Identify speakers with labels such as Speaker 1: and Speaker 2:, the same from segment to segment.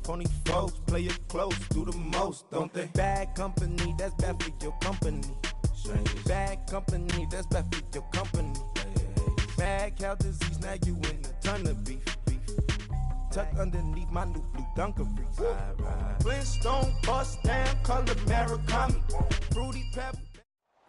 Speaker 1: 24s, play it close, do the most, don't they? Bad company, that's bad for your company. Bad company, that's bad for your company. Mad cow disease, now you in a ton of beef. Tuck underneath my new blue Dunkaroos. Flintstone bust down, color Murakami. Fruity pebble.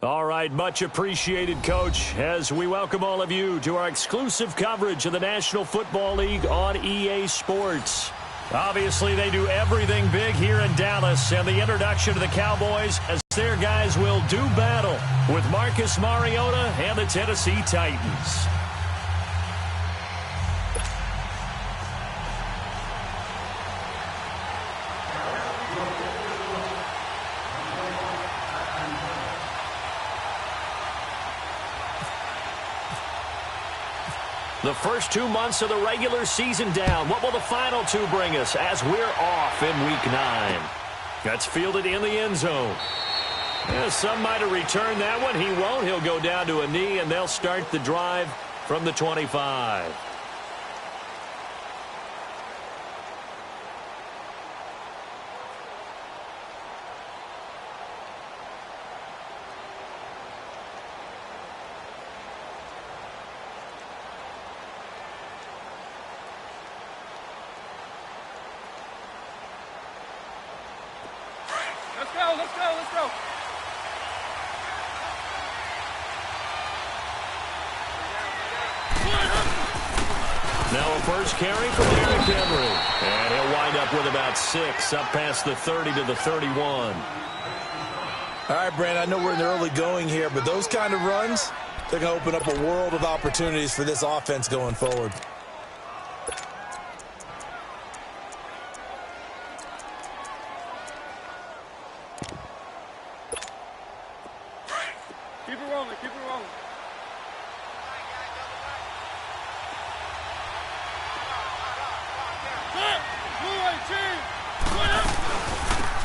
Speaker 2: All right, much appreciated, Coach, as we welcome all of you to our exclusive coverage of the National Football League on EA Sports. Obviously, they do everything big here in Dallas, and the introduction to the Cowboys as their guys will do battle with Marcus Mariota and the Tennessee Titans. The first 2 months of the regular season down. What will the final two bring us as we're off in Week 9? That's fielded in the end zone. Yeah, some might have returned that one. He won't. He'll go down to a knee, and they'll start the drive from the 25.
Speaker 3: Let's go.
Speaker 2: Now a first carry for Derrick Henry. And he'll wind up with about 6, up past the 30 to the 31.
Speaker 4: All right, Brandon, I know we're in the early going here, but those kind of runs, they're going to open up a world of opportunities for this offense going forward.
Speaker 3: Keep it rolling.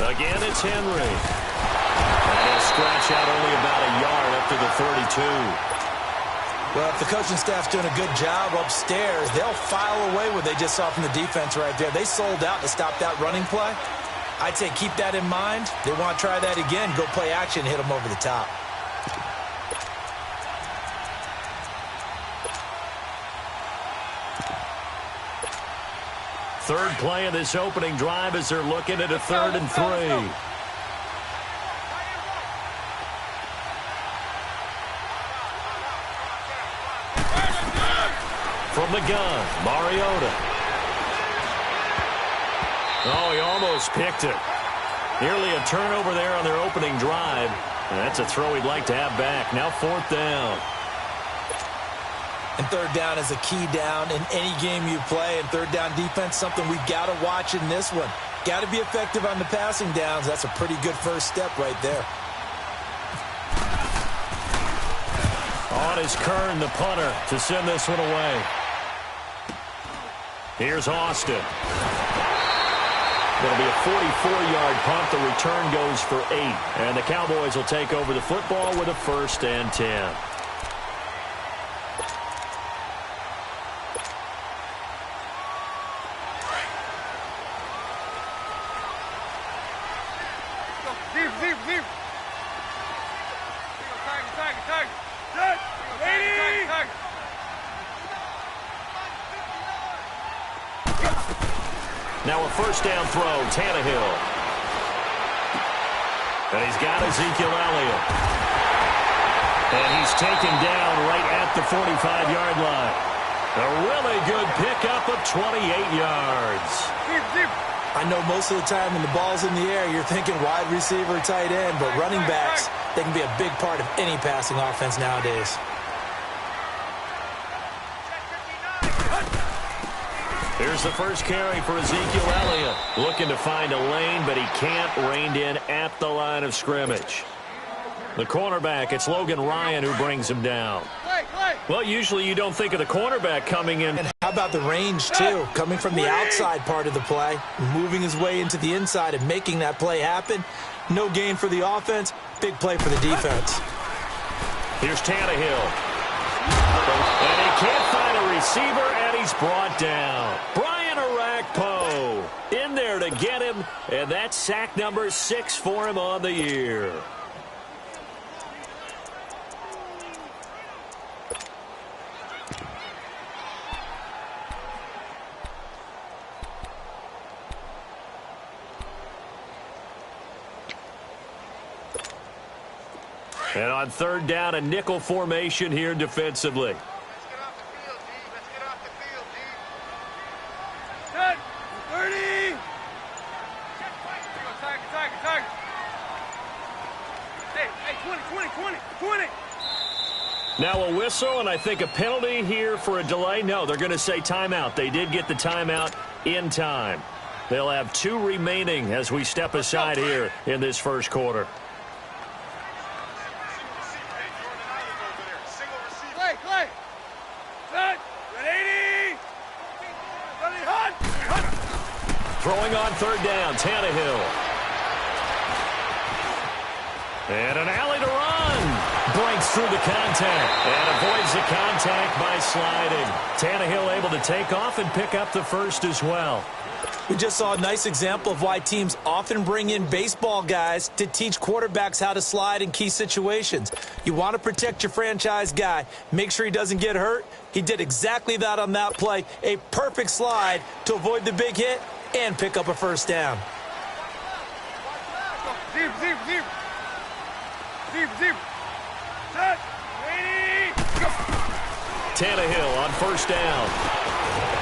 Speaker 2: Again, it's Henry. And he'll scratch out only about a yard up to the 32.
Speaker 4: Well, if the coaching staff's doing a good job upstairs, they'll file away what they just saw from the defense right there. They sold out to stop that running play. I'd say keep that in mind. They want to try that again, go play action, hit them over the top.
Speaker 2: Third play of this opening drive as they're looking at a 3rd and 3. From the gun, Mariota. Oh, he almost picked it. Nearly a turnover there on their opening drive. And that's a throw he'd like to have back. Now 4th down.
Speaker 4: And 3rd down is a key down in any game you play. And 3rd down defense, something we got to watch in this one. Got to be effective on the passing downs. That's a pretty good first step right there.
Speaker 2: On is Kern, the punter, to send this one away. Here's Austin. It'll be a 44-yard punt. The return goes for 8. And the Cowboys will take over the football with a 1st and 10.
Speaker 3: Deep. Tiger.
Speaker 2: Now a 1st down throw, Tannehill. And he's got Ezekiel Elliott. And he's taken down right at the 45-yard line. A really good pickup of 28 yards.
Speaker 3: Deep.
Speaker 4: I know most of the time when the ball's in the air, you're thinking wide receiver, tight end, but running backs, they can be a big part of any passing offense nowadays.
Speaker 2: Here's the first carry for Ezekiel Elliott. Looking to find a lane, but he can't. Reined in at the line of scrimmage. The cornerback, it's Logan Ryan who brings him down. Well, usually you don't think of the cornerback coming in.
Speaker 4: And how about the range, too? Coming from the outside part of the play, moving his way into the inside and making that play happen. No gain for the offense, big play for the defense.
Speaker 2: Here's Tannehill. And he can't find a receiver, and he's brought down. Brian Orakpo in there to get him, and that's sack number 6 for him on the year. And on third down, a nickel formation here defensively.
Speaker 3: Let's get off the field, D. Let's get off the field, D. Set. 30. Tiger. Hey, 20.
Speaker 2: Now a whistle, and I think a penalty here for a delay. No, they're going to say timeout. They did get the timeout in time. They'll have 2 remaining as we step aside here in this first quarter.
Speaker 3: Clay. Set. 180. Hot.
Speaker 2: Throwing on third down, Tannehill. And an alley to run. Breaks through the contact and avoids the contact by sliding. Tannehill able to take off and pick up the first as well.
Speaker 4: We just saw a nice example of why teams often bring in baseball guys to teach quarterbacks how to slide in key situations. You want to protect your franchise guy. Make sure he doesn't get hurt. He did exactly that on that play. A perfect slide to avoid the big hit and pick up a first down.
Speaker 3: Zip. Set. 80.
Speaker 2: Tannehill on first down.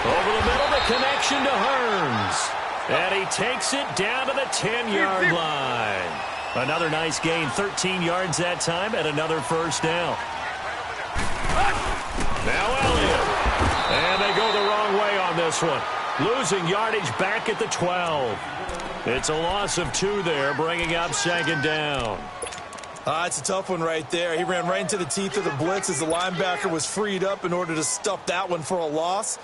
Speaker 2: Over the middle, the connection to Hearns. And he takes it down to the 10-yard line. Another nice gain, 13 yards that time, and another first down. Now Elliott. And they go the wrong way on this one. Losing yardage back at the 12. It's a loss of 2 there, bringing up second down.
Speaker 4: It's a tough one right there. He ran right into the teeth of the blitz as the linebacker was freed up in order to stuff that one for a loss.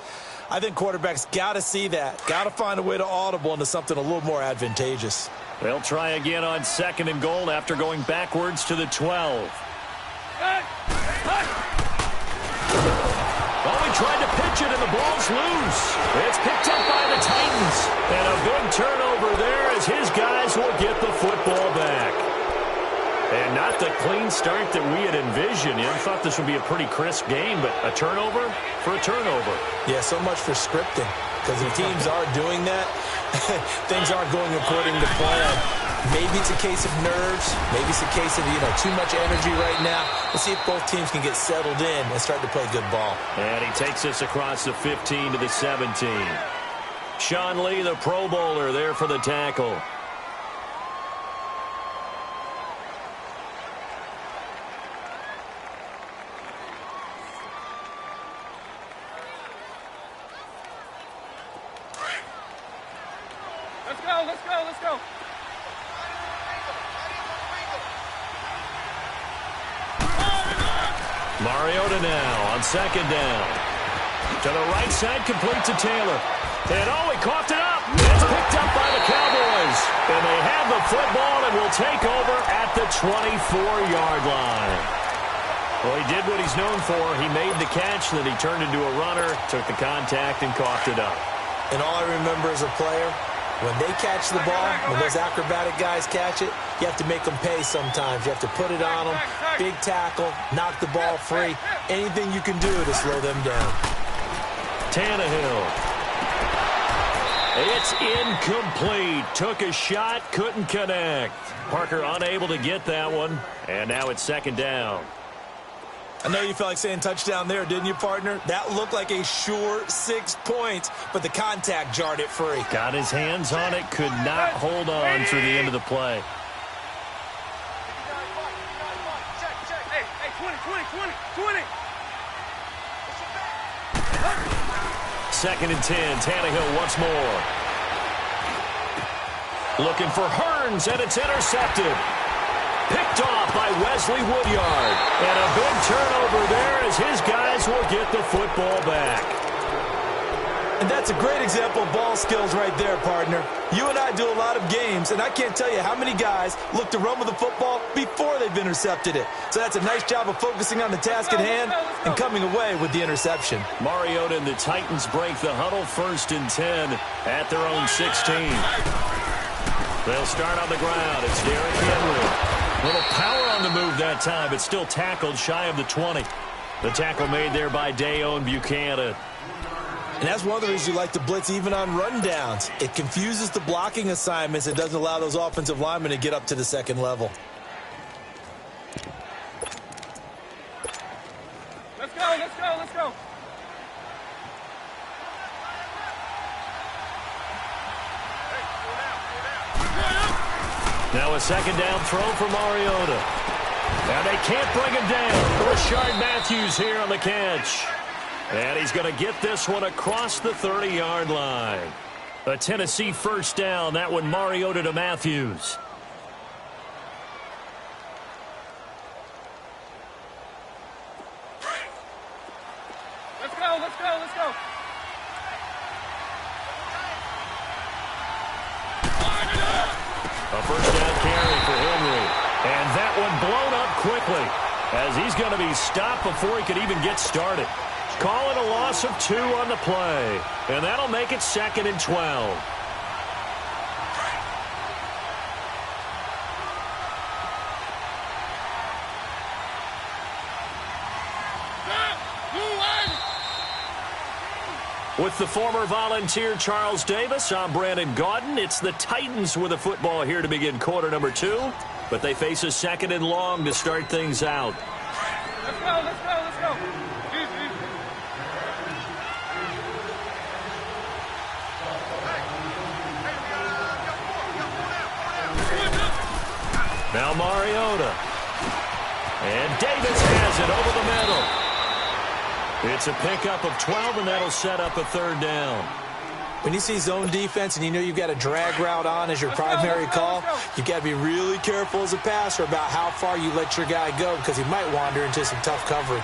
Speaker 4: I think quarterbacks got to see that. Got to find a way to audible into something a little more advantageous.
Speaker 2: They'll try again on second and goal after going backwards to the 12. Oh, he tried to pitch it, and the ball's loose. It's picked up by the Titans. And a big turnover there as his guys will get the football back. And not the clean start that we had envisioned. You thought this would be a pretty crisp game, but a turnover for a turnover.
Speaker 4: Yeah, so much for scripting. Because if teams are doing that, things aren't going according to plan. Maybe it's a case of nerves. Maybe it's a case of, too much energy right now. Let's see if both teams can get settled in and start to play good ball.
Speaker 2: And he takes us across the 15 to the 17. Sean Lee, the Pro Bowler, there for the tackle.
Speaker 3: Let's go.
Speaker 2: Mariota now on second down. To the right side, complete to Taylor. And he coughed it up. It's picked up by the Cowboys. And they have the football and will take over at the 24-yard line. Well, he did what he's known for. He made the catch, then he turned into a runner, took the contact, and coughed it up.
Speaker 4: And all I remember as a player, when they catch the ball, when those acrobatic guys catch it, you have to make them pay sometimes. You have to put it on them, big tackle, knock the ball free. Anything you can do to slow them down.
Speaker 2: Tannehill. It's incomplete. Took a shot, couldn't connect. Parker unable to get that one. And now it's second down.
Speaker 4: I know you felt like saying touchdown there, didn't you, partner? That looked like a sure 6 points, but the contact jarred it free.
Speaker 2: Got his hands on it, could not hold on through the end of the play.
Speaker 3: Hey, 20.
Speaker 2: Second and 10, Tannehill once more. Looking for Hearns, and it's intercepted. Picked off by Wesley Woodyard. And a big turnover there as his guys will get the football back.
Speaker 4: And that's a great example of ball skills right there, partner. You and I do a lot of games, and I can't tell you how many guys look to run with the football before they've intercepted it. So that's a nice job of focusing on the task at hand and coming away with the interception.
Speaker 2: Mariota and the Titans break the huddle, 1st and 10 at their own 16. They'll start on the ground. It's Derrick Henry. A little power on the move that time, but still tackled shy of the 20. The tackle made there by Dayon Buchanan.
Speaker 4: And that's one of the reasons you like to blitz even on rundowns. It confuses the blocking assignments. It doesn't allow those offensive linemen to get up to the second level.
Speaker 3: Let's go, let's go, let's go.
Speaker 2: Now a 2nd down throw for Mariota. And they can't bring him down. Rashard Matthews here on the catch. And he's going to get this one across the 30-yard line. A Tennessee 1st down. That one Mariota to Matthews.
Speaker 3: Let's go, let's go, let's go.
Speaker 2: A 1st down carry for Henry. And that one blown up quickly as he's going to be stopped before he could even get started. Calling a loss of 2 on the play. And that'll make it 2nd and 12. With the former Volunteer Charles Davis, I'm Brandon Gaudin. It's the Titans with the football here to begin quarter number 2. But they face a 2nd and long to start things out.
Speaker 3: Let's go, let's go, let's go. Easy.
Speaker 2: Now Mariota. And Davis has it over the middle. It's a pickup of 12, and that'll set up a 3rd down.
Speaker 4: When you see zone defense and you know you've got a drag route on as your primary call, you've got to be really careful as a passer about how far you let your guy go because he might wander into some tough coverage.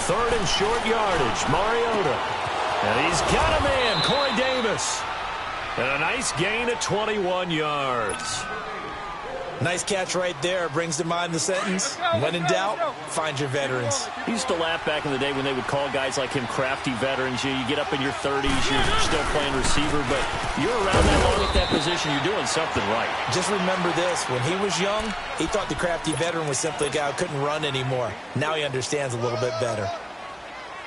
Speaker 2: 3rd and short yardage, Mariota. And he's got a man, Corey Davis. And a nice gain of 21 yards.
Speaker 4: Nice catch right there. Brings to mind the sentence, when in doubt, find your veterans.
Speaker 2: He used to laugh back in the day when they would call guys like him crafty veterans. You get up in your 30s, you're still playing receiver, but you're around that long at that position, you're doing something right.
Speaker 4: Just remember this, when he was young, he thought the crafty veteran was simply a guy who couldn't run anymore. Now he understands a little bit better.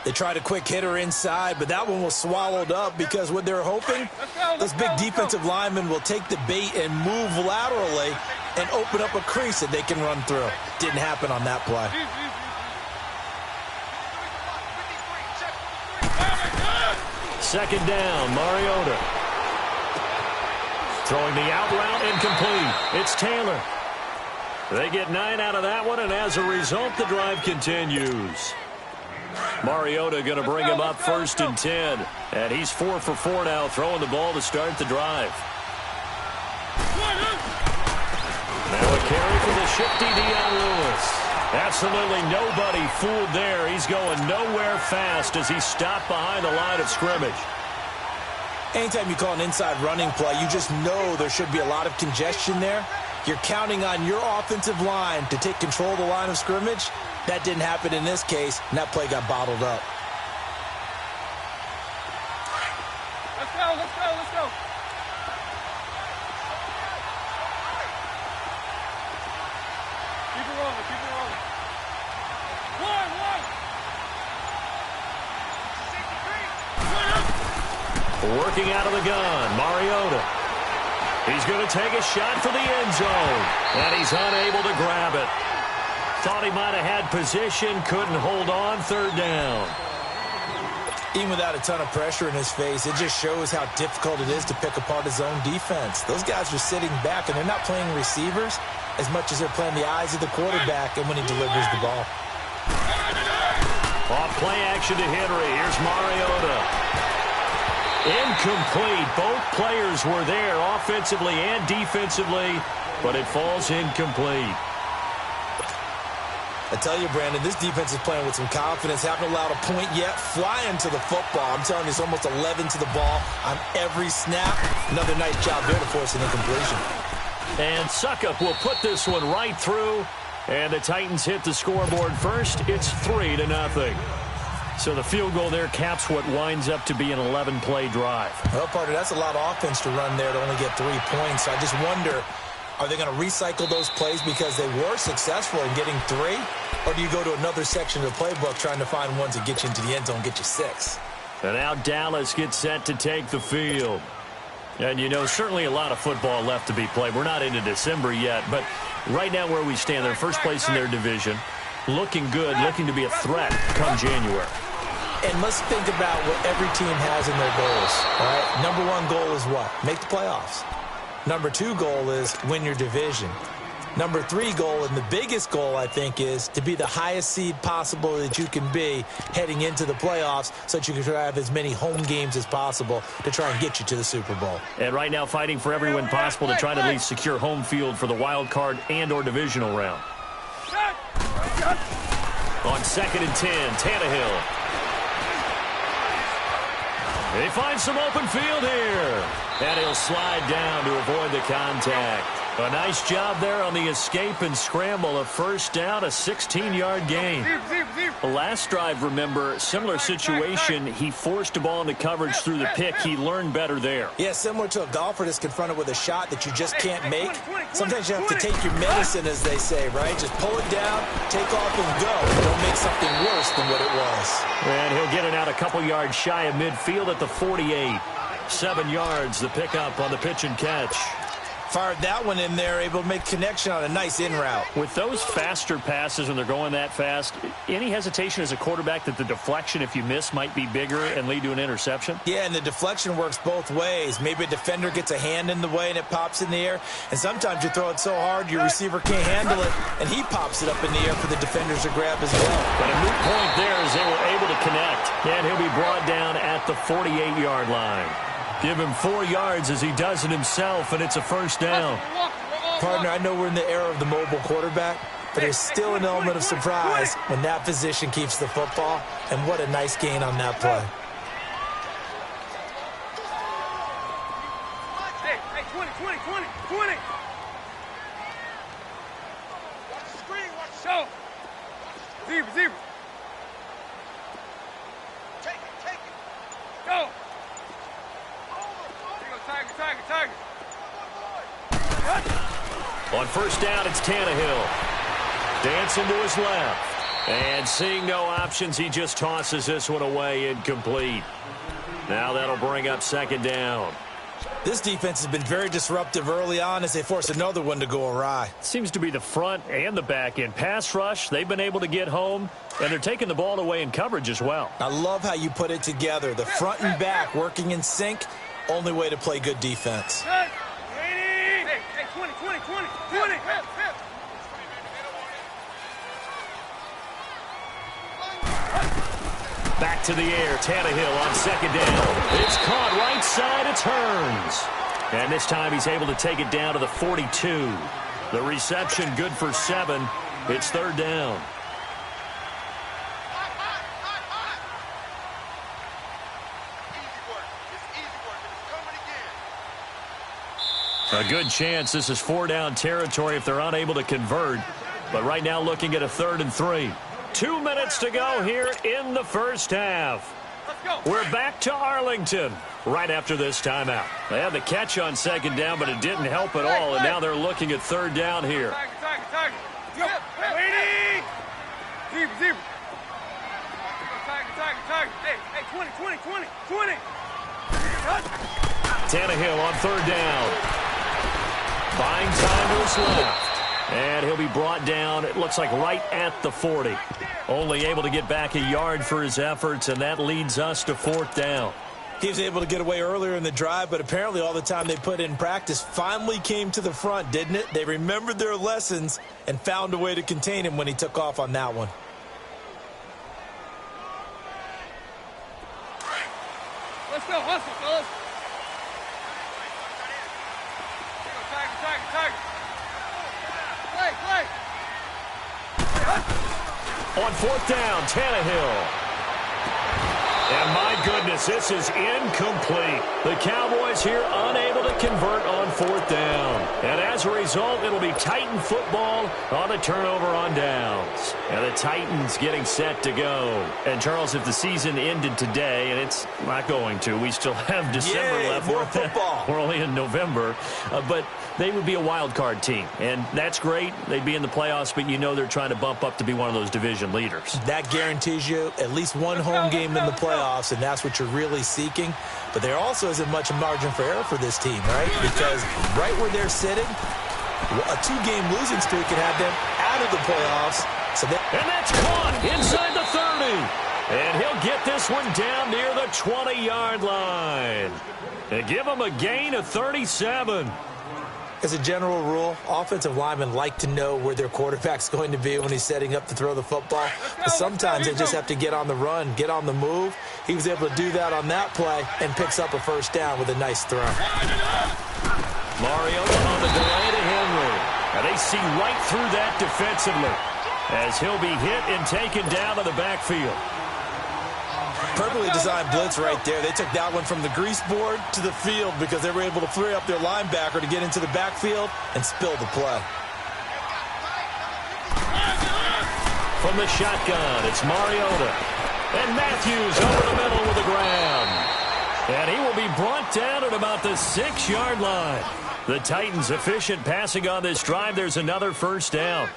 Speaker 4: They tried a quick hitter inside, but that one was swallowed up because what they're hoping, those big defensive linemen will take the bait and move laterally and open up a crease that they can run through. Didn't happen on that play.
Speaker 2: 2nd down, Mariota. Throwing the out route, incomplete. It's Taylor. They get 9 out of that one, and as a result, the drive continues. Mariota going to bring him up 1st and 10. And he's 4 for 4 now, throwing the ball to start the drive. Now a carry for the shifty Dion Lewis. Absolutely nobody fooled there. He's going nowhere fast as he's stopped behind the line of scrimmage.
Speaker 4: Anytime you call an inside running play, you just know there should be a lot of congestion there. You're counting on your offensive line to take control of the line of scrimmage. That didn't happen in this case, and that play got bottled up.
Speaker 3: Let's go, let's go, let's go. Keep it rolling, keep it rolling. One.
Speaker 2: Working out of the gun, Mariota. He's going to take a shot for the end zone, and he's unable to grab it. Thought he might have had position, couldn't hold on, 3rd down.
Speaker 4: Even without a ton of pressure in his face, it just shows how difficult it is to pick apart his own defense. Those guys are sitting back, and they're not playing receivers as much as they're playing the eyes of the quarterback and when he delivers the ball.
Speaker 2: Off play action to Henry. Here's Mariota. Incomplete. Both players were there offensively and defensively, but it falls incomplete.
Speaker 4: I tell you, Brandon, this defense is playing with some confidence. Haven't allowed a point yet. Flying to the football. I'm telling you, it's almost 11 to the ball on every snap. Another nice job there to force an incompletion.
Speaker 2: And Suckup will put this one right through. And the Titans hit the scoreboard first. It's 3-0. So the field goal there caps what winds up to be an 11-play drive.
Speaker 4: Well, partner, that's a lot of offense to run there to only get 3 points. So I just wonder, are they going to recycle those plays because they were successful in getting 3? Or do you go to another section of the playbook trying to find ones that get you into the end zone, get you 6?
Speaker 2: And now Dallas gets set to take the field. And, you know, certainly a lot of football left to be played. We're not into December yet, but right now where we stand, they're first place in their division. Looking good, looking to be a threat come January.
Speaker 4: And let's think about what every team has in their goals, all right? Number 1 goal is what? Make the playoffs. Number 2 goal is win your division. Number 3 goal, and the biggest goal, I think, is to be the highest seed possible that you can be heading into the playoffs so that you can have as many home games as possible to try and get you to the Super Bowl.
Speaker 2: And right now fighting for every win possible to try to at least secure home field for the wild card and or divisional round. On 2nd and 10, Tannehill. He finds some open field here. And he'll slide down to avoid the contact. A nice job there on the escape and scramble. A first down, a 16-yard gain. The last drive, remember, similar situation. He forced a ball into coverage through the pick. He learned better there.
Speaker 4: Yeah, similar to a golfer that's confronted with a shot that you just can't make. Sometimes you have to take your medicine, as they say, right? Just pull it down, take off, and go. Don't make something worse than what it was.
Speaker 2: And he'll get it out a couple yards shy of midfield at the 48. 7 yards, the pickup on the pitch and catch.
Speaker 4: Fired that one in there, able to make connection on a nice in route.
Speaker 2: With those faster passes when they're going that fast, any hesitation as a quarterback that the deflection, if you miss, might be bigger and lead to an interception?
Speaker 4: Yeah, and the deflection works both ways. Maybe a defender gets a hand in the way and it pops in the air. And sometimes you throw it so hard your receiver can't handle it, and he pops it up in the air for the defenders to grab as well.
Speaker 2: But a moot point there as they were able to connect. And he'll be brought down at the 48-yard line. Give him 4 yards as he does it himself, and it's a first down.
Speaker 4: Partner, I know we're in the era of the mobile quarterback, but there's still an element of surprise when that position keeps the football, and what a nice gain on that play.
Speaker 3: Hey, 20. Watch the screen, watch the show. Zebra. Take it. Go. Tiger.
Speaker 2: On first down, it's Tannehill. Dancing to his left. And seeing no options, he just tosses this one away, incomplete. Now that'll bring up 2nd down.
Speaker 4: This defense has been very disruptive early on as they force another one to go awry.
Speaker 2: Seems to be the front and the back end. Pass rush, they've been able to get home, and they're taking the ball away in coverage as well.
Speaker 4: I love how you put it together. The front and back working in sync. Only way to play good defense.
Speaker 3: Hey, 20.
Speaker 2: Back to the air, Tannehill on 2nd down. It's caught right side, it's Hearns. And this time he's able to take it down to the 42. The reception good for 7. It's 3rd down. A good chance this is 4-down territory if they're unable to convert. But right now looking at a 3rd and 3. 2 minutes to go here in the first half. We're back to Arlington right after this timeout. They had the catch on 2nd down, but it didn't help at all, and now they're looking at 3rd down here.
Speaker 3: Tiger. Yo, waiting. Zebra. Tiger. Hey, 20.
Speaker 2: Tannehill on 3rd down. Buying time to his left. And he'll be brought down, it looks like right at the 40. Only able to get back a yard for his efforts, and that leads us to 4th down.
Speaker 4: He was able to get away earlier in the drive, but apparently all the time they put in practice finally came to the front, didn't it? They remembered their lessons and found a way to contain him when he took off on that one.
Speaker 3: Let's go, hustle, fellas. Tiger. Play.
Speaker 2: On fourth down, Tannehill. And my goodness, this is incomplete. The Cowboys here unable to convert on fourth down. And as a result, it'll be Titan football on a turnover on downs. And the Titans getting set to go. And Charles, if the season ended today, and it's not going to, we still have December left.
Speaker 4: More football.
Speaker 2: We're only in November. But they would be a wild card team. And that's great. They'd be in the playoffs, but you know they're trying to bump up to be one of those division leaders.
Speaker 4: That guarantees you at least one home game in the playoffs, and that's what you're really seeking. But there also isn't much margin for error for this team, right? Because right where they're sitting, a two-game losing streak can have them out of the playoffs.
Speaker 2: And that's caught inside the 30. And he'll get this one down near the 20-yard line. And give him a gain of 37.
Speaker 4: As a general rule, offensive linemen like to know where their quarterback's going to be when he's setting up to throw the football. But sometimes they just have to get on the run, get on the move. He was able to do that on that play and picks up a first down with a nice throw.
Speaker 2: Mariota on the delay to Henry. And they see right through that defensively as he'll be hit and taken down to the backfield.
Speaker 4: Perfectly designed blitz right there. They took that one from the grease board to the field because they were able to free up their linebacker to get into the backfield and spill the play.
Speaker 2: From the shotgun, it's Mariota. And Matthews over the middle with the grab. And he will be brought down at about the 6-yard line. The Titans efficient passing on this drive. There's another first down.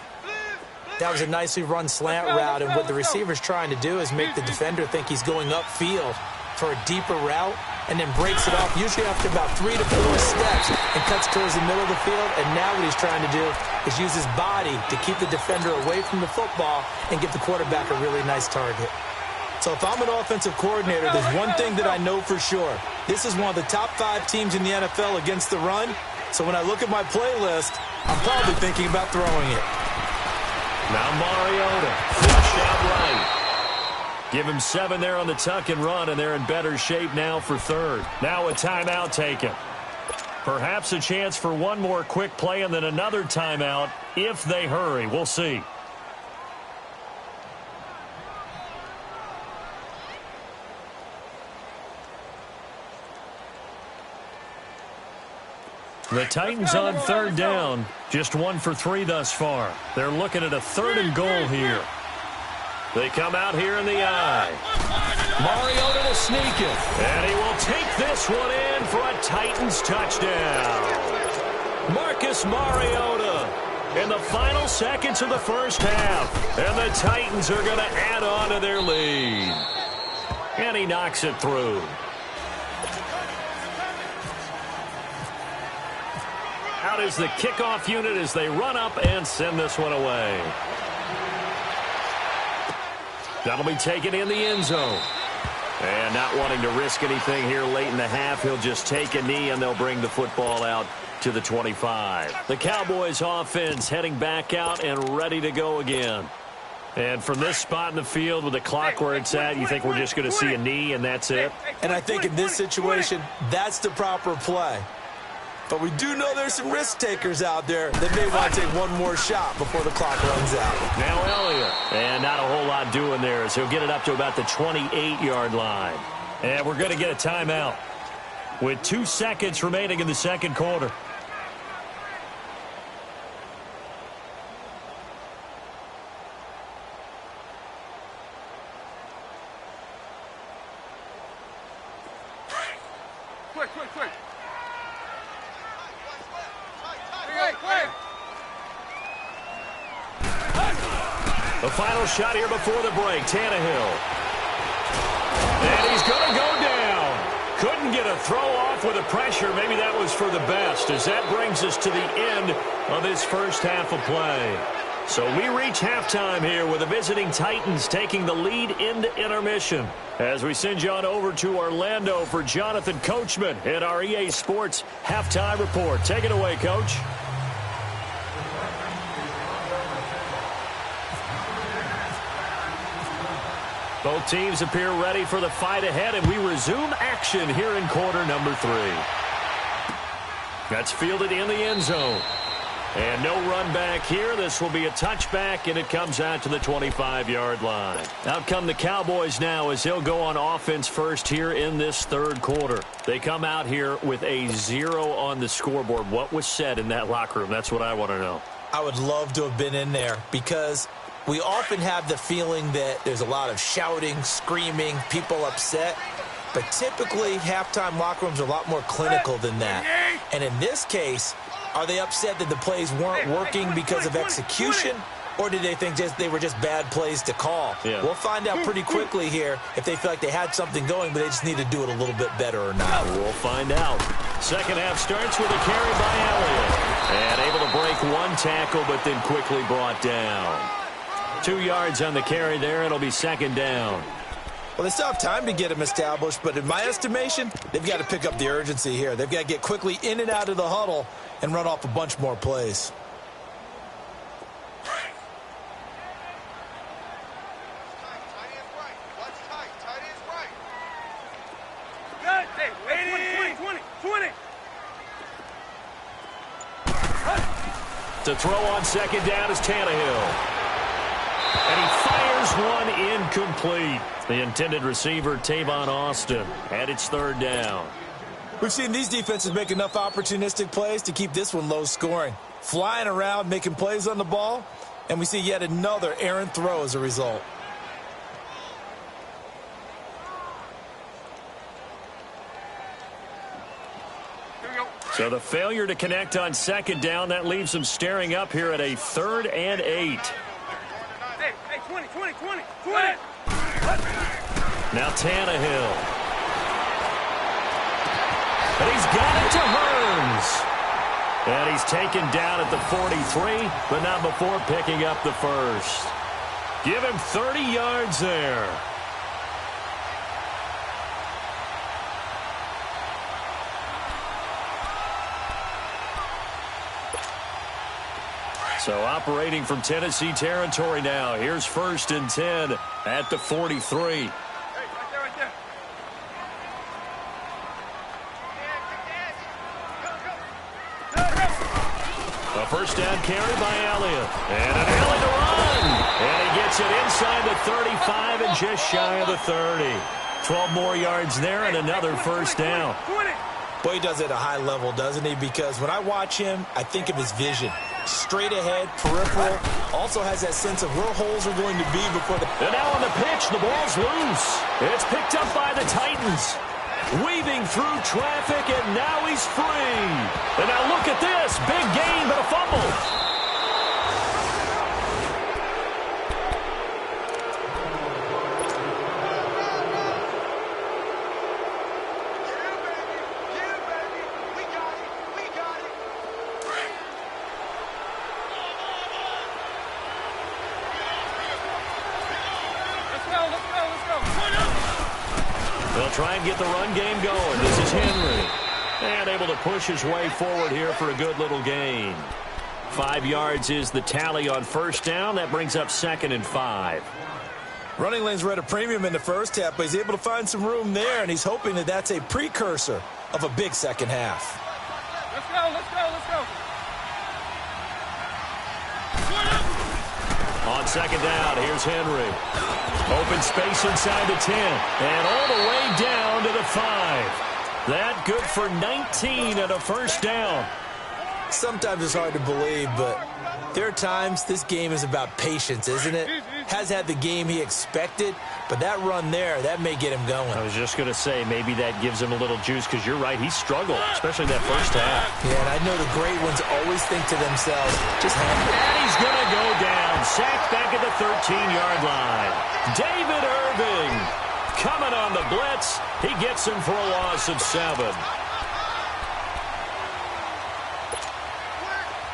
Speaker 4: That was a nicely run slant route, and what the receiver's trying to do is make the defender think he's going upfield for a deeper route and then breaks it off, usually after about 3 to 4 steps, and cuts towards the middle of the field. And now what he's trying to do is use his body to keep the defender away from the football and give the quarterback a really nice target. So if I'm an offensive coordinator, there's one thing that I know for sure. This is one of the top 5 teams in the NFL against the run. So when I look at my playlist, I'm probably thinking about throwing it.
Speaker 2: Now Mariota, flush out right. Give him 7 there on the tuck and run, and they're in better shape now for third. Now a timeout taken. Perhaps a chance for one more quick play and then another timeout if they hurry. We'll see. The Titans on third down, just 1 for 3 thus far. They're looking at a 3rd and goal here. They come out here in the eye. Mariota to sneak it. And he will take this one in for a Titans touchdown. Marcus Mariota in the final seconds of the first half. And the Titans are going to add on to their lead. And he knocks it through. Out is the kickoff unit as they run up and send this one away. That'll be taken in the end zone. And not wanting to risk anything here late in the half, he'll just take a knee and they'll bring the football out to the 25. The Cowboys offense heading back out and ready to go again. And from this spot in the field with the clock where it's at, you think we're just going to see a knee and that's it?
Speaker 4: And I think in this situation, that's the proper play. But we do know there's some risk takers out there that may want to take one more shot before the clock runs out.
Speaker 2: Now Elliott. And not a whole lot doing there, so he'll get it up to about the 28-yard line. And we're going to get a timeout with 2 seconds remaining in the second quarter.
Speaker 3: Quick.
Speaker 2: The final shot here before the break, Tannehill. And he's going to go down. Couldn't get a throw off with the pressure. Maybe that was for the best, as that brings us to the end of this first half of play. So we reach halftime here with the visiting Titans taking the lead into intermission. As we send you on over to Orlando for Jonathan Coachman in our EA Sports Halftime Report. Take it away, Coach. Both teams appear ready for the fight ahead, and we resume action here in quarter number 3. That's fielded in the end zone. And no run back here. This will be a touchback, and it comes out to the 25-yard line. Out come the Cowboys now as they'll go on offense first here in this third quarter. They come out here with a 0 on the scoreboard. What was said in that locker room? That's what I want to know.
Speaker 4: I would love to have been in there because we often have the feeling that there's a lot of shouting, screaming, people upset. But typically, halftime locker rooms are a lot more clinical than that. And in this case, are they upset that the plays weren't working because of execution, or did they think they were just bad plays to call?
Speaker 2: Yeah.
Speaker 4: We'll find out pretty quickly here if they feel like they had something going, but they just need to do it a little bit better or not.
Speaker 2: We'll find out. Second half starts with a carry by Elliott. And able to break one tackle, but then quickly brought down. 2 yards on the carry there. It'll be second down.
Speaker 4: Well, they still have time to get him established, but in my estimation, they've got to pick up the urgency here. They've got to get quickly in and out of the huddle and run off a bunch more plays.
Speaker 2: To throw on second down is Tannehill. And he fires one incomplete. The intended receiver, Tavon Austin, and it's third down.
Speaker 4: We've seen these defenses make enough opportunistic plays to keep this one low scoring. Flying around, making plays on the ball, and we see yet another errant throw as a result.
Speaker 2: So the failure to connect on second down, that leaves them staring up here at a 3rd and 8.
Speaker 3: Hey, 20.
Speaker 2: Now Tannehill. And he's got it to Hearns. And he's taken down at the 43, but not before picking up the first. Give him 30 yards there. So operating from Tennessee territory now. Here's 1st and 10 at the 43.
Speaker 3: Hey, right there.
Speaker 2: A first down carry by Elliott. And an Elliott to run. And he gets it inside the 35 and just shy of the 30. 12 more yards there and another first down.
Speaker 4: Boy, he does it at a high level, doesn't he? Because when I watch him, I think of his vision. Straight ahead, peripheral. Also has that sense of where holes are going to be before the...
Speaker 2: And now on the pitch, the ball's loose. It's picked up by the Titans. Weaving through traffic, and now he's free. And now look at this. Big gain, but a fumble. They'll try and get the run game going. This is Henry. And able to push his way forward here for a good little gain. 5 yards is the tally on first down. That brings up 2nd and 5.
Speaker 4: Running lanes were at a premium in the first half, but he's able to find some room there, and he's hoping that that's a precursor of a big second half.
Speaker 3: Let's go.
Speaker 2: On second down, here's Henry. Open space inside the 10. And all the way down to the 5. That good for 19 and a first down.
Speaker 4: Sometimes it's hard to believe, but there are times this game is about patience, isn't it? Has had the game he expected, but that run there, that may get him going.
Speaker 2: I was just going to say, maybe that gives him a little juice, because you're right, he struggled, especially that first half.
Speaker 4: Yeah, and I know the great ones always think to themselves, just hang it.
Speaker 2: And he's going to go down, sacked back at the 13-yard line. David Irving coming on the blitz. He gets him for a loss of 7.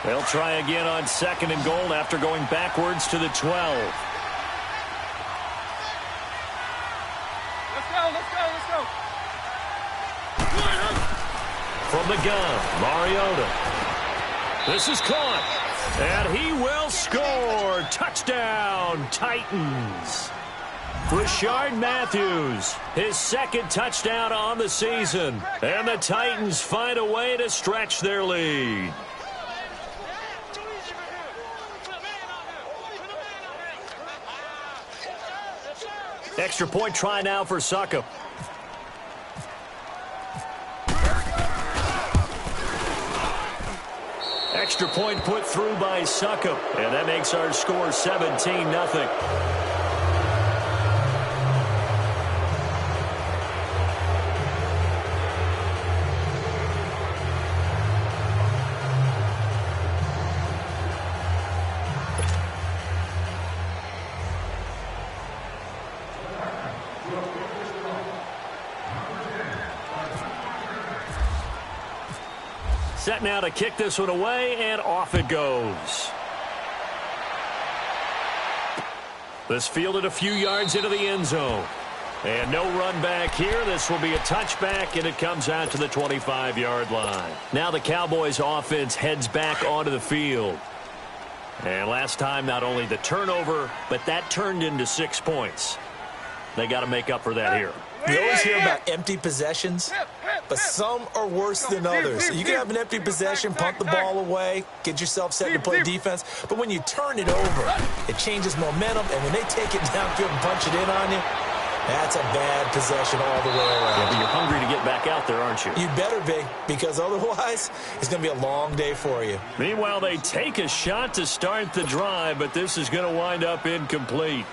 Speaker 2: They'll try again on 2nd and goal after going backwards to the 12.
Speaker 3: Let's go.
Speaker 2: From the gun, Mariota. This is caught. And he will score. Touchdown, Titans. Rashard Matthews, his 2nd touchdown on the season. And the Titans find a way to stretch their lead. Extra point try now for Suckup. Extra point put through by Suckup, and that makes our score 17-0. Set now to kick this one away, and off it goes. This fielded a few yards into the end zone. And no run back here. This will be a touchback, and it comes out to the 25-yard line. Now the Cowboys offense heads back onto the field. And last time, not only the turnover, but that turned into 6 points. They got to make up for that here.
Speaker 4: You always hear about empty possessions, but some are worse than others. You can have an empty possession, punt the ball away, get yourself set to play defense, but when you turn it over, it changes momentum, and when they take it downfield and punch it in on you, that's a bad possession all the way around.
Speaker 2: Yeah, but you're hungry to get back out there, aren't you?
Speaker 4: You better be, because otherwise it's going to be a long day for you.
Speaker 2: Meanwhile, they take a shot to start the drive, but this is going to wind up incomplete.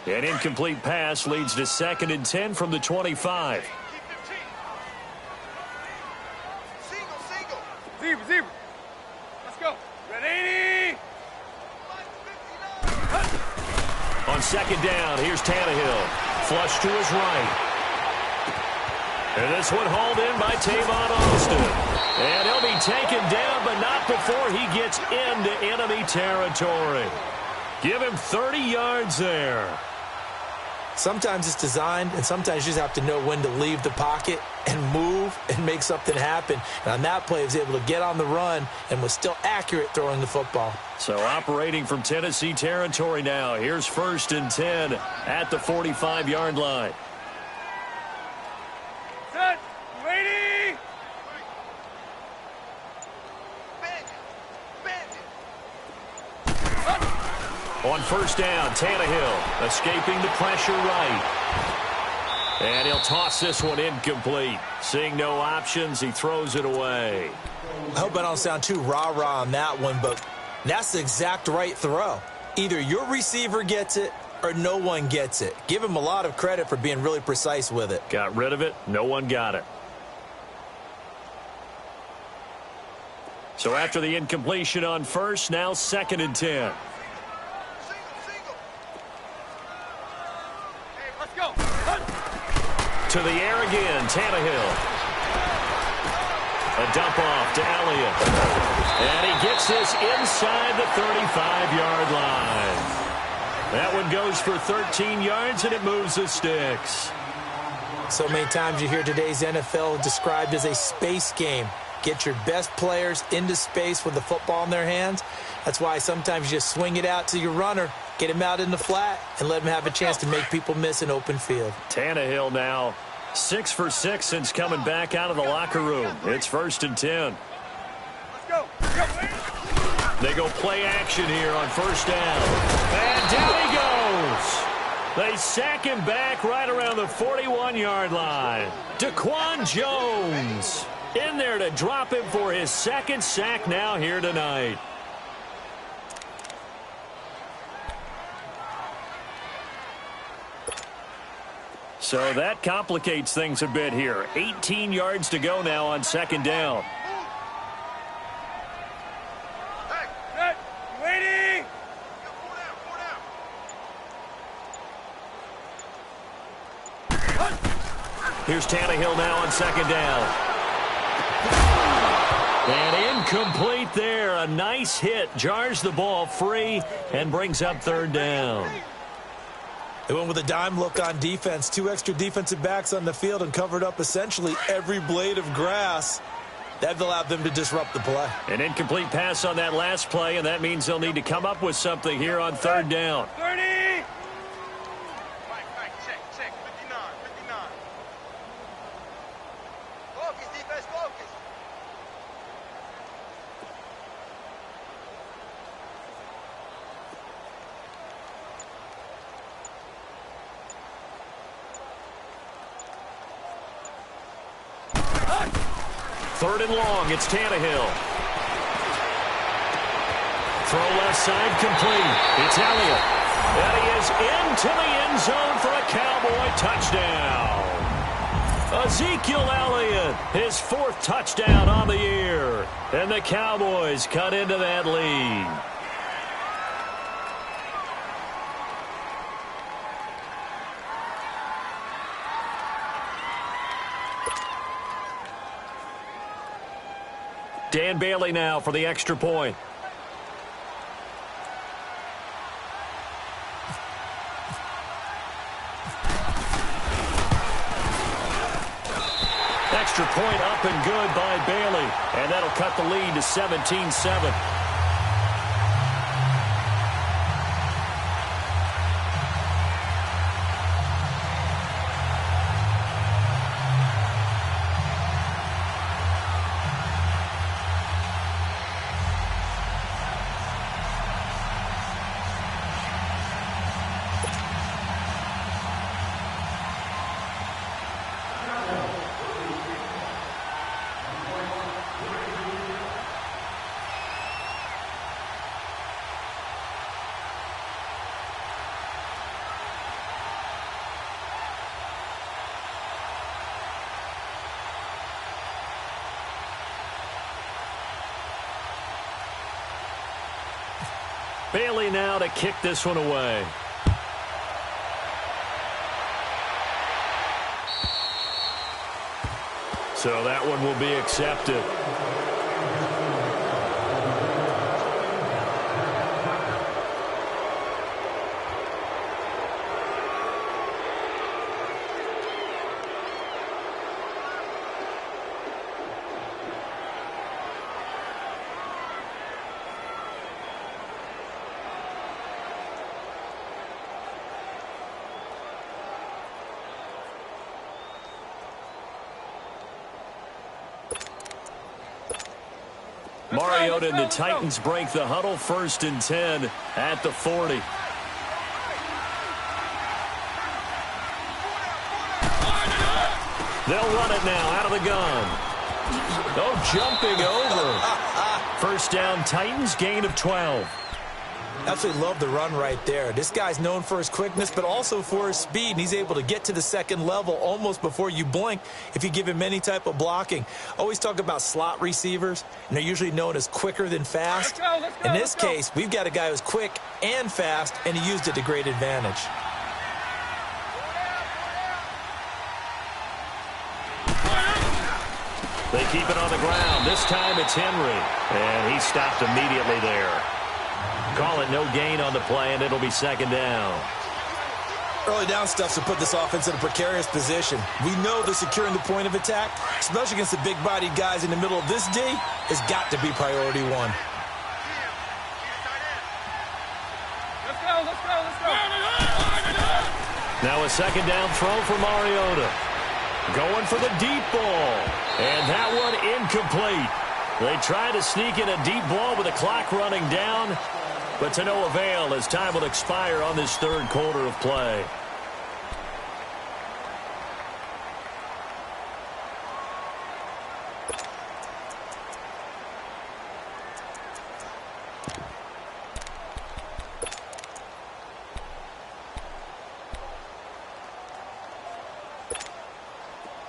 Speaker 2: An incomplete pass leads to 2nd and 10 from the 25.
Speaker 3: Zebra. Let's go. Ready?
Speaker 2: On 2nd down, here's Tannehill. Flush to his right. And this one hauled in by Tavon Austin. And he'll be taken down, but not before he gets into enemy territory. Give him 30 yards there.
Speaker 4: Sometimes it's designed, and sometimes you just have to know when to leave the pocket and move and make something happen. And on that play, he was able to get on the run and was still accurate throwing the football.
Speaker 2: So operating from Tennessee territory now. Here's 1st and 10 at the 45-yard line.
Speaker 3: Set. Ready?
Speaker 2: On 1st down, Tannehill escaping the pressure right. And he'll toss this one incomplete. Seeing no options, he throws it away.
Speaker 4: I hope I don't sound too rah-rah on that one, but that's the exact right throw. Either your receiver gets it or no one gets it. Give him a lot of credit for being really precise with it.
Speaker 2: Got rid of it. No one got it. So after the incompletion on 1st, now 2nd and 10. To the air again, Tannehill. A dump off to Elliott. And he gets this inside the 35-yard line. That one goes for 13 yards, and it moves the sticks.
Speaker 4: So many times you hear today's NFL described as a space game. Get your best players into space with the football in their hands. That's why sometimes you just swing it out to your runner, get him out in the flat, and let him have a chance to make people miss an open field.
Speaker 2: Tannehill now 6 for 6 since coming back out of the locker room. It's 1st and 10.
Speaker 3: Let's go.
Speaker 2: They go play action here on 1st down. And down he goes. They sack him back right around the 41-yard line. Daquan Jones in there to drop him for his 2nd sack now here tonight. So that complicates things a bit here. 18 yards to go now on 2nd down.
Speaker 3: Set. Waiting.
Speaker 2: Here's Tannehill now on 2nd down. And incomplete there. A nice hit. Jars the ball free and brings up 3rd down.
Speaker 4: They went with a dime look on defense. 2 extra defensive backs on the field and covered up essentially every blade of grass. That allowed them to disrupt the play.
Speaker 2: An incomplete pass on that last play, and that means they'll need to come up with something here on 3rd down.
Speaker 3: 30.
Speaker 5: Check. 59. Focus, defense, focus.
Speaker 2: 3rd and long. It's Tannehill. Throw left side complete. It's Elliott. And he is into the end zone for a Cowboy touchdown. Ezekiel Elliott, his 4th touchdown on the year. And the Cowboys cut into that lead. Dan Bailey now for the extra point. Extra point up and good by Bailey. And that'll cut the lead to 17-7. Bailey now to kick this one away. So that one will be accepted. Mariota and the Titans break the huddle. 1st and 10 at the 40. They'll run it now out of the gun. Oh, jumping over. 1st down Titans, gain of 12.
Speaker 4: Absolutely love the run right there. This guy's known for his quickness, but also for his speed. And he's able to get to the 2nd level almost before you blink if you give him any type of blocking. Always talk about slot receivers, and they're usually known as quicker than fast. In this case, we've got a guy who's quick and fast, and he used it to great advantage.
Speaker 2: They keep it on the ground. This time it's Henry, and he stopped immediately there. Call it no gain on the play, and it'll be 2nd down.
Speaker 4: Early down stuff to put this offense in a precarious position. We know that securing the point of attack, especially against the big-bodied guys in the middle of this D, has got to be priority 1.
Speaker 3: Let's go.
Speaker 2: Now a 2nd down throw for Mariota. Going for the deep ball. And that one incomplete. They try to sneak in a deep ball with the clock running down, but to no avail as time will expire on this 3rd quarter of play.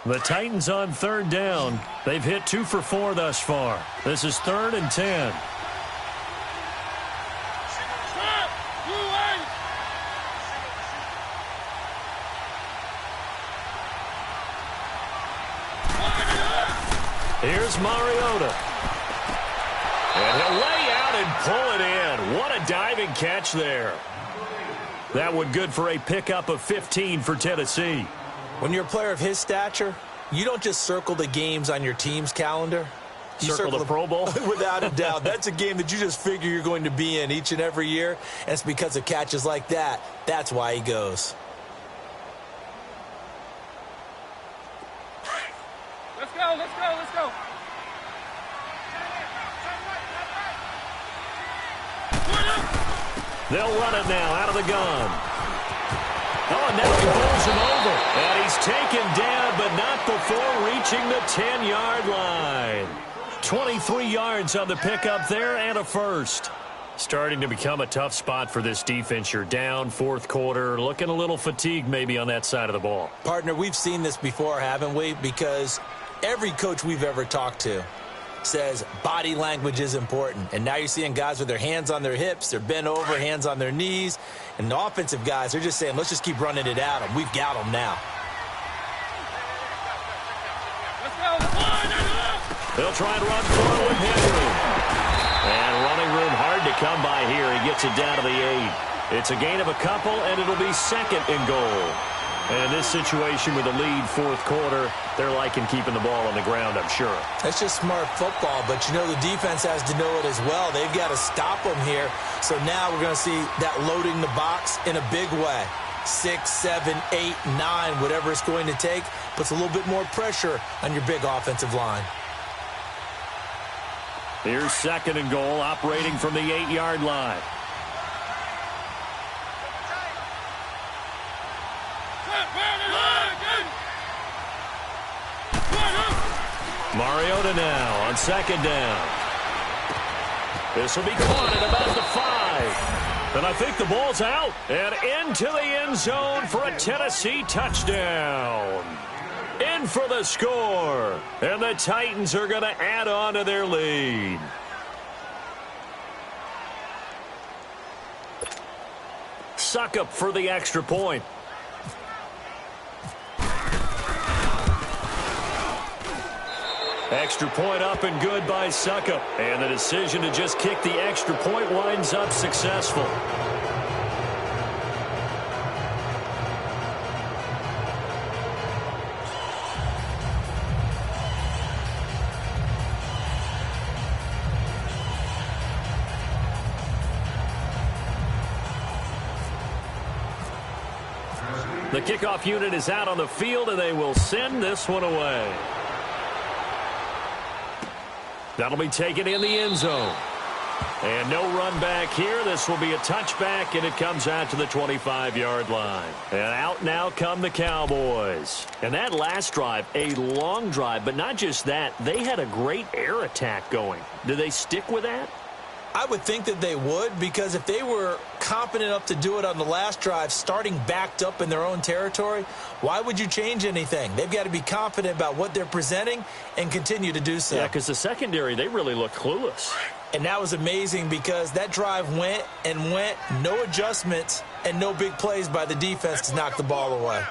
Speaker 2: The Titans on 3rd down. They've hit 2 for 4 thus far. This is 3rd and 10. Here's Mariota. And he'll lay out and pull it in. What a diving catch there. That one good for a pickup of 15 for Tennessee.
Speaker 4: When you're a player of his stature, you don't just circle the games on your team's calendar. You
Speaker 2: circle the Pro Bowl?
Speaker 4: Without a doubt. That's a game that you just figure you're going to be in each and every year. And it's because of catches like that. That's why he goes.
Speaker 3: Let's go.
Speaker 2: They'll run it now out of the gun. A Oh, and now he bowls him over. And he's taken down, but not before reaching the 10-yard line. 23 yards on the pickup there and a first. Starting to become a tough spot for this defense. You're down fourth quarter, looking a little fatigued maybe on that side of the ball.
Speaker 4: Partner, we've seen this before, haven't we? Because every coach we've ever talked to says body language is important. And now you're seeing guys with their hands on their hips, they're bent over, hands on their knees. And the offensive guys, they're just saying, let's just keep running it at them. We've got them now.
Speaker 2: They'll try and run forward with Henry. And running room hard to come by here. He gets it down to the 8. It's a gain of a couple, and it'll be second and goal. And in this situation with a lead fourth quarter, they're liking keeping the ball on the ground, I'm sure.
Speaker 4: That's just smart football, but you know the defense has to know it as well. They've got to stop them here. So now we're going to see that loading the box in a big way. 6, 7, 8, 9, whatever it's going to take, puts a little bit more pressure on your big offensive line.
Speaker 2: Here's second and goal, operating from the 8-yard line. Mariota now on second down. This will be caught at about the 5. And I think the ball's out. And into the end zone for a Tennessee touchdown. In for the score. And the Titans are going to add on to their lead. Suckup for the extra point. Extra point up and good by Suckup. And the decision to just kick the extra point winds up successful. The kickoff unit is out on the field, and they will send this one away. That'll be taken in the end zone. And no run back here. This will be a touchback, and it comes out to the 25-yard line. And out now come the Cowboys. And that last drive, a long drive, but not just that. They had a great air attack going. Do they stick with that?
Speaker 4: I would think that they would, because if they were competent enough to do it on the last drive, starting backed up in their own territory, why would you change anything? They've got to be confident about what they're presenting and continue to do so.
Speaker 2: Yeah, because the secondary, they really looked clueless.
Speaker 4: And that was amazing because that drive went and went, no adjustments, and no big plays by the defense to knock the ball away.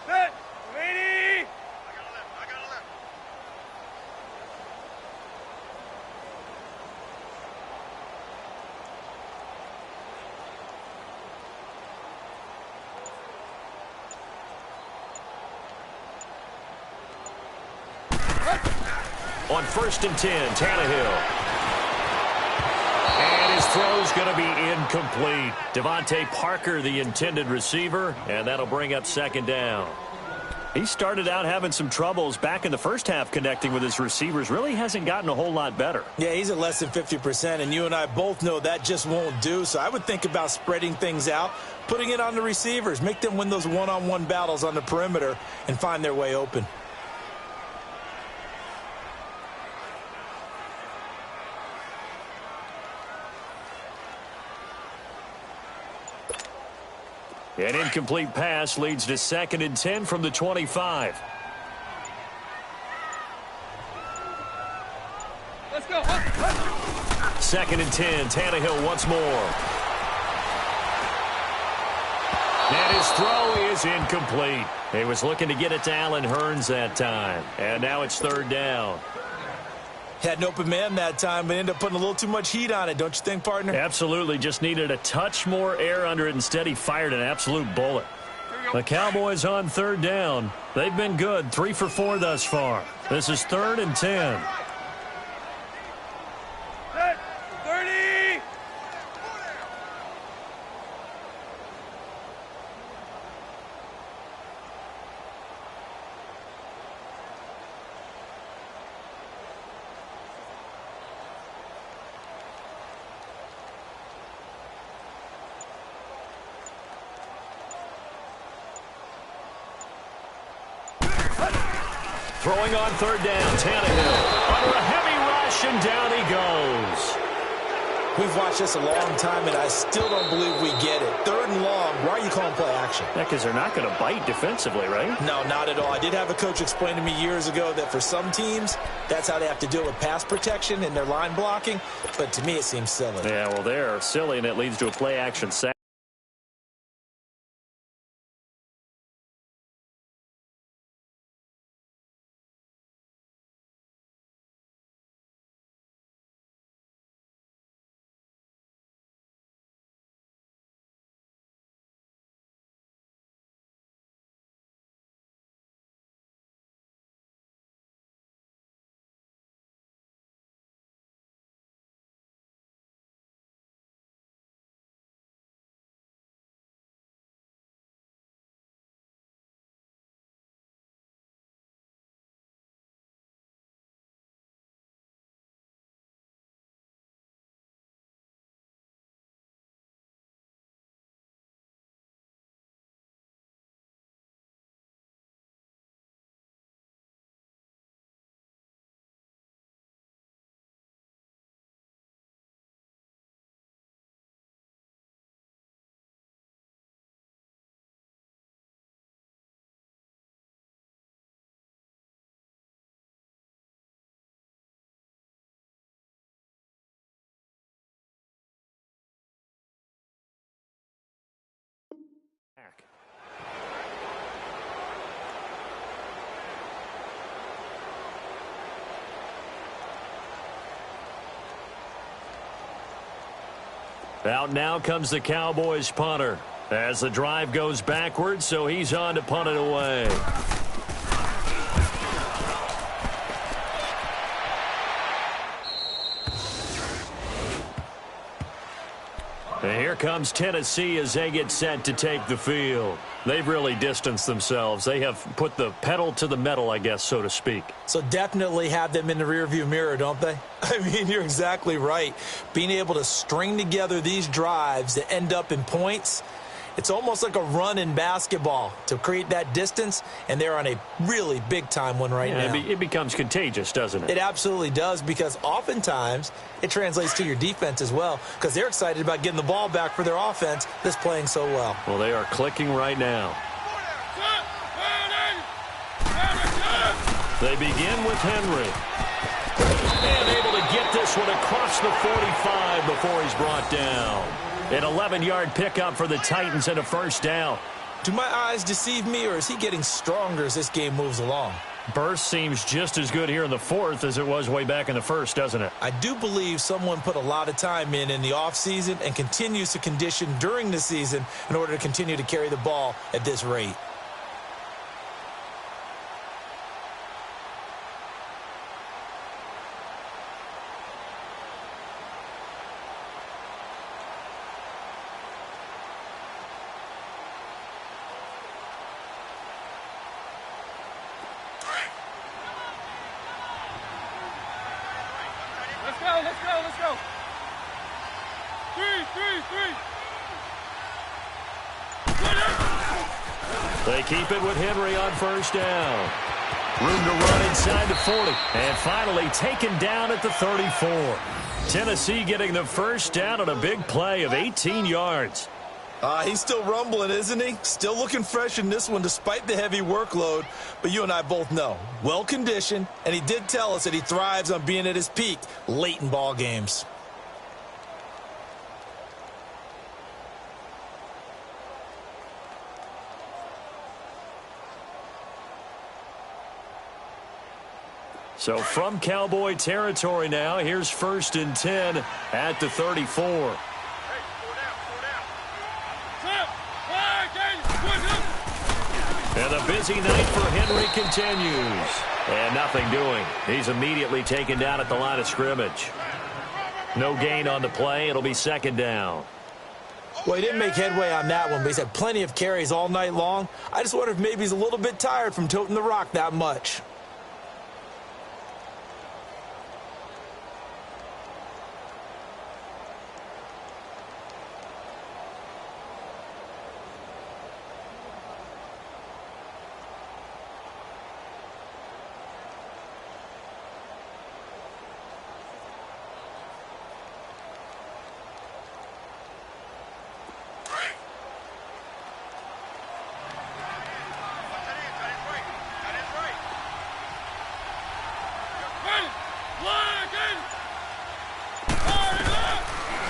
Speaker 3: Set. Ready. I got a left.
Speaker 2: On 1st and 10, Tannehill. And his throw's going to be incomplete. Devontae Parker, the intended receiver, and that'll bring up second down. He started out having some troubles back in the first half connecting with his receivers. Really hasn't gotten a whole lot better.
Speaker 4: Yeah, he's at less than 50%, and you and I both know that just won't do. So I would think about spreading things out, putting it on the receivers, make them win those one-on-one battles on the perimeter and find their way open.
Speaker 2: An incomplete pass leads to 2nd and 10 from the 25.
Speaker 3: Let's go.
Speaker 2: 2nd and 10, Tannehill once more. And his throw is incomplete. He was looking to get it to Allen Hurns that time. And now it's 3rd down.
Speaker 4: Had an open man that time, but ended up putting a little too much heat on it, don't you think, partner?
Speaker 2: Absolutely. Just needed a touch more air under it. Instead, he fired an absolute bullet. The Cowboys on 3rd down. They've been good. 3 for 4 thus far. This is 3rd and 10.
Speaker 3: Set. 30.
Speaker 2: Throwing on third down, Tannehill under a heavy rush, and down he goes.
Speaker 4: We've watched this a long time, and I still don't believe we get it. Third and long, why are you calling play action?
Speaker 2: Yeah, because they're not going to bite defensively, right?
Speaker 4: No, not at all. I did have a coach explain to me years ago that for some teams, that's how they have to deal with pass protection and their line blocking. But to me, it seems silly.
Speaker 2: Yeah, well, they're silly, and it leads to a play action sack. Out now comes the Cowboys punter as the drive goes backwards, so he's on to punt it away. And here comes Tennessee as they get set to take the field. They've really distanced themselves. They have put the pedal to the metal, I guess, so to speak.
Speaker 4: So definitely have them in the rearview mirror, don't they? I mean, you're exactly right. Being able to string together these drives that end up in points, it's almost like a run in basketball to create that distance, and they're on a really big-time one right now.
Speaker 2: It becomes contagious, doesn't it?
Speaker 4: It absolutely does, because oftentimes it translates to your defense as well, because they're excited about getting the ball back for their offense that's playing so well.
Speaker 2: Well, they are clicking right now. They begin with Henry. And able to get this one across the 45 before he's brought down. An 11-yard pickup for the Titans and a first down.
Speaker 4: Do my eyes deceive me, or is he getting stronger as this game moves along?
Speaker 2: Burst seems just as good here in the fourth as it was way back in the first, doesn't it?
Speaker 4: I do believe someone put a lot of time in the offseason and continues to condition during the season in order to continue to carry the ball at this rate.
Speaker 3: Let's go. Three.
Speaker 2: They keep it with Henry on first down. Room to run inside the 40. And finally taken down at the 34. Tennessee getting the first down on a big play of 18 yards.
Speaker 4: He's still rumbling, isn't he? Still looking fresh in this one despite the heavy workload. But you and I both know, well-conditioned, and he did tell us that he thrives on being at his peak late in ball games.
Speaker 2: So from Cowboy territory now, here's 1st and 10 at the 34. And the busy night for Henry continues. And nothing doing. He's immediately taken down at the line of scrimmage. No gain on the play. It'll be 2nd down.
Speaker 4: Well, he didn't make headway on that one, but he's had plenty of carries all night long. I just wonder if maybe he's a little bit tired from toting the rock that much.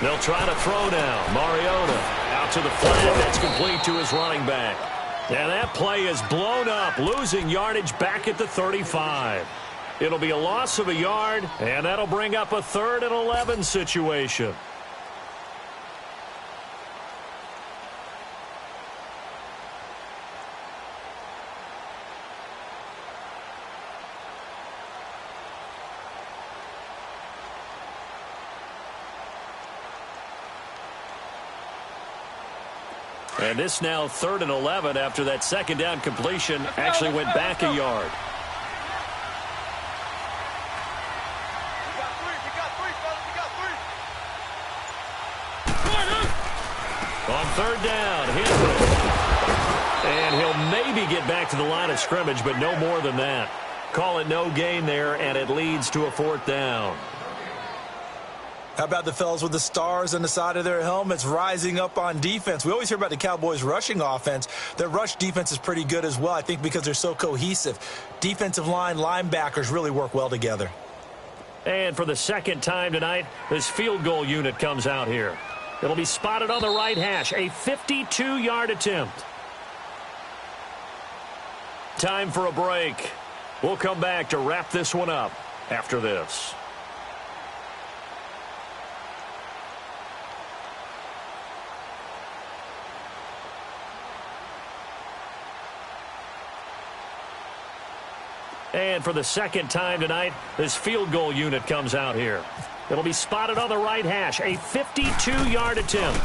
Speaker 2: They'll try to throw now. Mariota out to the flat. That's complete to his running back. And that play is blown up, losing yardage back at the 35. It'll be a loss of a yard, and that'll bring up a 3rd and 11 situation. And this now 3rd and 11 after that 2nd down completion actually went back a yard. On 3rd down, Henry. And he'll maybe get back to the line of scrimmage, but no more than that. Call it no gain there, and it leads to a 4th down.
Speaker 4: How about the fellas with the stars on the side of their helmets rising up on defense? We always hear about the Cowboys' rushing offense. Their rush defense is pretty good as well, I think, because they're so cohesive. Defensive line, linebackers really work well together.
Speaker 2: And for the 2nd time tonight, this field goal unit comes out here. It'll be spotted on the right hash, a 52-yard attempt. Time for a break. We'll come back to wrap this one up after this. And for the 2nd time tonight, this field goal unit comes out here. It'll be spotted on the right hash, a 52-yard attempt.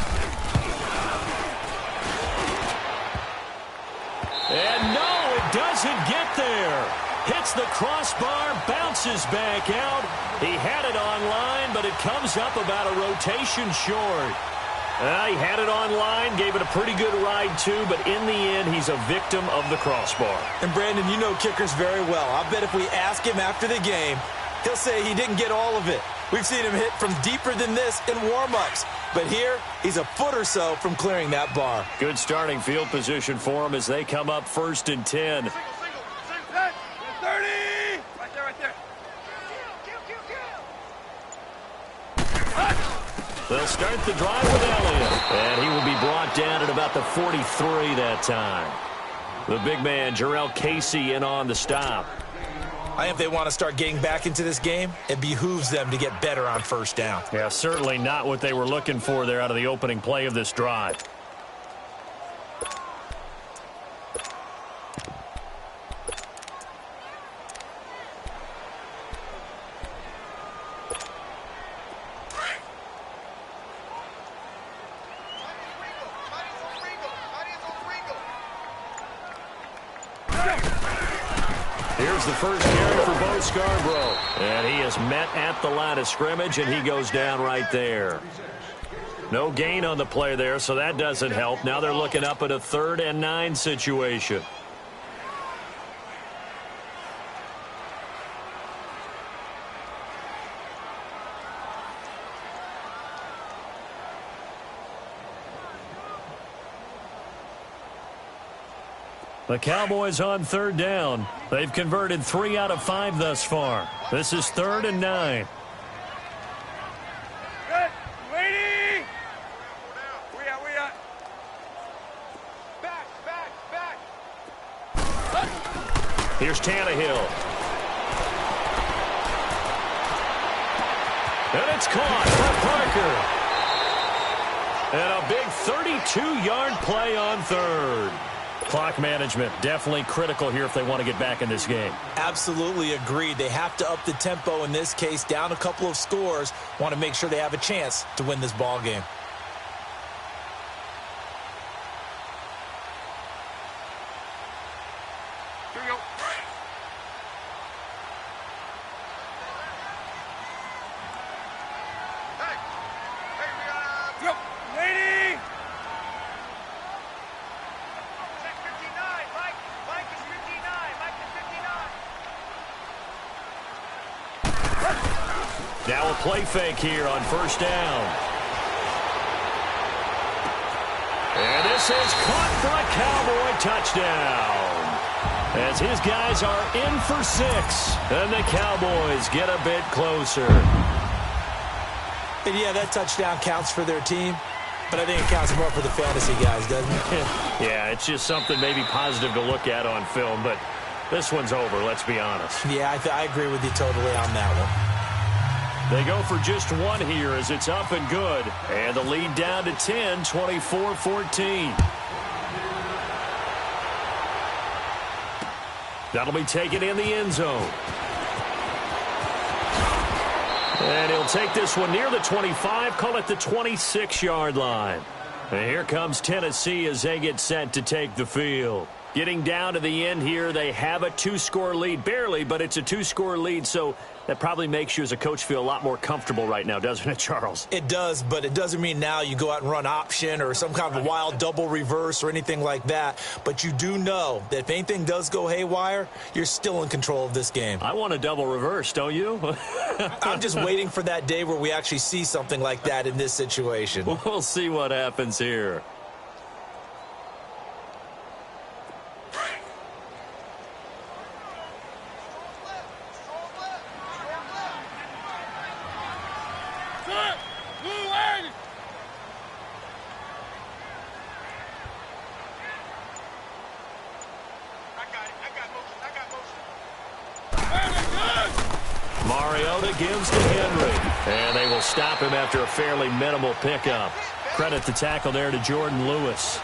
Speaker 2: And no, it doesn't get there. Hits the crossbar, bounces back out. He had it online, but it comes up about a rotation short. He had it online, gave it a pretty good ride too, but in the end, he's a victim of the crossbar.
Speaker 4: And Brandon, you know kickers very well. I bet if we ask him after the game, he'll say he didn't get all of it. We've seen him hit from deeper than this in warm-ups. But here, he's a foot or so from clearing that bar.
Speaker 2: Good starting field position for him as they come up 1st and 10.
Speaker 3: Single, 30! Right there.
Speaker 2: They'll start the drive with Elliott. And he will be brought down at about the 43 that time. The big man, Jarrell Casey, in on the stop.
Speaker 4: I think if they want to start getting back into this game, it behooves them to get better on 1st down.
Speaker 2: Yeah, certainly not what they were looking for there out of the opening play of this drive. Here's the first carry for Bo Scarborough. And he is met at the line of scrimmage, and he goes down right there. No gain on the play there, so that doesn't help. Now they're looking up at a 3rd and 9 situation. The Cowboys on 3rd down. They've converted 3 out of 5 thus far. This is 3rd and 9.
Speaker 3: Good. Lady! We out. Back.
Speaker 2: Here's Tannehill. And it's caught for Parker. And a big 32-yard play on 3rd. Clock management definitely critical here if they want to get back in this game.
Speaker 4: Absolutely agreed. They have to up the tempo in this case, down a couple of scores. Want to make sure they have a chance to win this ball game.
Speaker 3: Here we go. Hey, we got... Go. Lady! Check 59. Mike is 59. Mike is 59.
Speaker 2: Now a play fake here on 1st down. And this is caught for a Cowboy touchdown. As his guys are in for 6, and the Cowboys get a bit closer.
Speaker 4: And yeah, that touchdown counts for their team, but I think it counts more for the fantasy guys, doesn't it?
Speaker 2: Yeah, it's just something maybe positive to look at on film, but this one's over, let's be honest.
Speaker 4: Yeah, I agree with you totally on that one.
Speaker 2: They go for just one here as it's up and good. And the lead down to 10, 24-14. That'll be taken in the end zone. And he'll take this one near the 25, call it the 26-yard line. And here comes Tennessee as they get set to take the field. Getting down to the end here, they have a 2-score lead. Barely, but it's a 2-score lead, so that probably makes you as a coach feel a lot more comfortable right now, doesn't it, Charles?
Speaker 4: It does, but it doesn't mean now you go out and run option or some kind of wild double reverse or anything like that. But you do know that if anything does go haywire, you're still in control of this game.
Speaker 2: I want a double reverse, don't you?
Speaker 4: I'm just waiting for that day where we actually see something like that in this situation.
Speaker 2: We'll see what happens here. Mariota gives to Henry, and they will stop him after a fairly minimal pickup. Credit the tackle there to Jordan Lewis.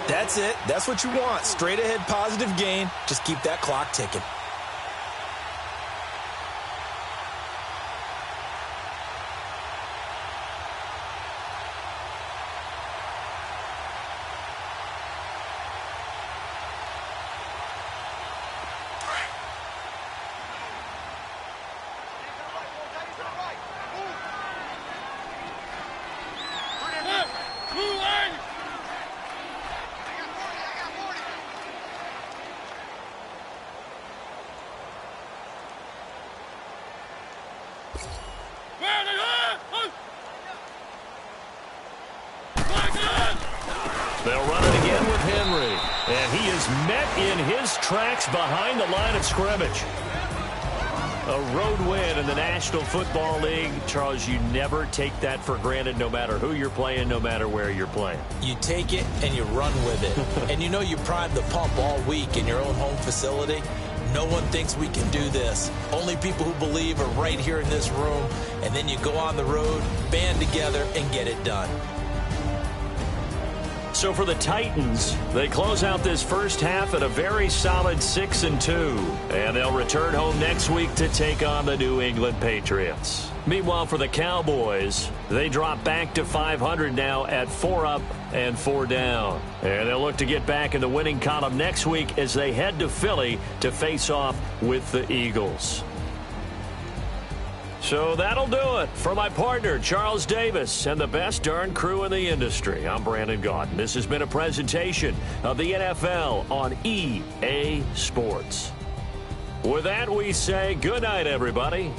Speaker 4: That's it. That's what you want. Straight ahead positive gain. Just keep that clock ticking.
Speaker 2: They'll run it again with Henry. And he is met in his tracks behind the line of scrimmage. A road win in the National Football League. Charles, you never take that for granted no matter who you're playing, no matter where you're playing.
Speaker 4: You take it and you run with it. And you know you primed the pump all week in your own home facility. No one thinks we can do this. Only people who believe are right here in this room. And then you go on the road, band together, and get it done.
Speaker 2: So for the Titans, they close out this first half at a very solid 6-2. And they'll return home next week to take on the New England Patriots. Meanwhile, for the Cowboys, they drop back to 500 now at 4 up and 4 down. And they'll look to get back in the winning column next week as they head to Philly to face off with the Eagles. So that'll do it. For my partner, Charles Davis, and the best darn crew in the industry, I'm Brandon Gaudin. This has been a presentation of the NFL on EA Sports. With that, we say good night, everybody.